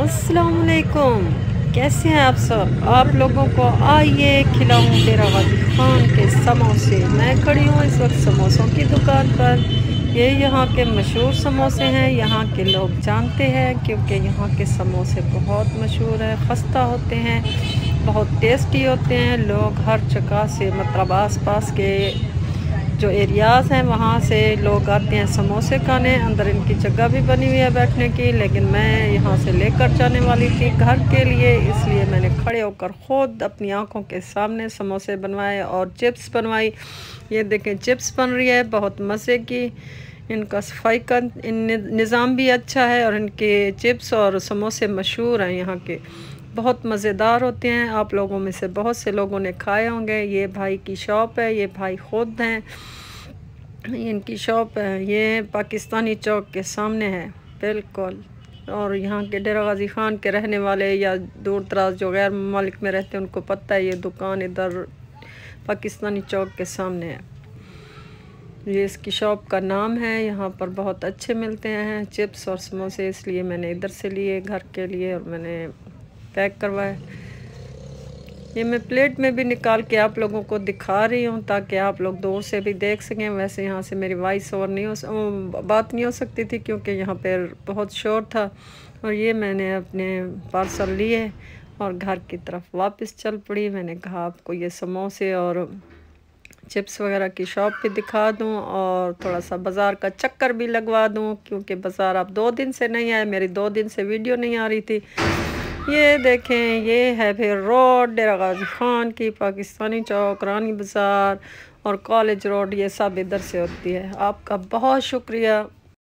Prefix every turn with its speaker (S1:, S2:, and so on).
S1: अस्सलामुअलैकुम। कैसे हैं आप सब? आप लोगों को आइए खिलाऊं डेरा गाजी खान के समोसे। मैं खड़ी हूँ इस वक्त समोसों की दुकान पर। ये यहाँ के मशहूर समोसे हैं, यहाँ के लोग जानते हैं क्योंकि यहाँ के समोसे बहुत मशहूर हैं, खस्ता होते हैं, बहुत टेस्टी होते हैं। लोग हर जगह से मतलब आस पास के जो एरियाज़ हैं वहाँ से लोग आते हैं समोसे खाने। अंदर इनकी जगह भी बनी हुई है बैठने की, लेकिन मैं यहाँ से लेकर जाने वाली थी घर के लिए, इसलिए मैंने खड़े होकर ख़ुद अपनी आंखों के सामने समोसे बनवाए और चिप्स बनवाई। ये देखें चिप्स बन रही है बहुत मज़े की। इनका सफाई का निज़ाम भी अच्छा है और इनके चिप्स और समोसे मशहूर हैं यहाँ के, बहुत मज़ेदार होते हैं। आप लोगों में से बहुत से लोगों ने खाए होंगे। ये भाई की शॉप है, ये भाई ख़ुद हैं, इनकी शॉप है। ये पाकिस्तानी चौक के सामने है बिल्कुल। और यहाँ के डेरा गाजी खान के रहने वाले या दूर दराज जो गैर ममालिक में रहते हैं उनको पता है ये दुकान इधर पाकिस्तानी चौक के सामने है। ये इसकी शॉप का नाम है। यहाँ पर बहुत अच्छे मिलते हैं चिप्स और समोसे, इसलिए मैंने इधर से लिए घर के लिए और मैंने पैक करवाए। ये मैं प्लेट में भी निकाल के आप लोगों को दिखा रही हूँ ताकि आप लोग दूर से भी देख सकें। वैसे यहाँ से मेरी वॉइस ओवर नहीं हो बात नहीं हो सकती थी क्योंकि यहाँ पर बहुत शोर था। और ये मैंने अपने पार्सल लिए और घर की तरफ वापस चल पड़ी। मैंने कहा आपको ये समोसे और चिप्स वगैरह की शॉप भी दिखा दूं और थोड़ा सा बाज़ार का चक्कर भी लगवा दूं क्योंकि बाज़ार आप 2 दिन से नहीं आए, मेरी 2 दिन से वीडियो नहीं आ रही थी। ये देखें, ये है फिर रोड डेरा गाजी खान की, पाकिस्तानी चौक, रानी बाज़ार और कॉलेज रोड, ये सब इधर से होती है। आपका बहुत शुक्रिया।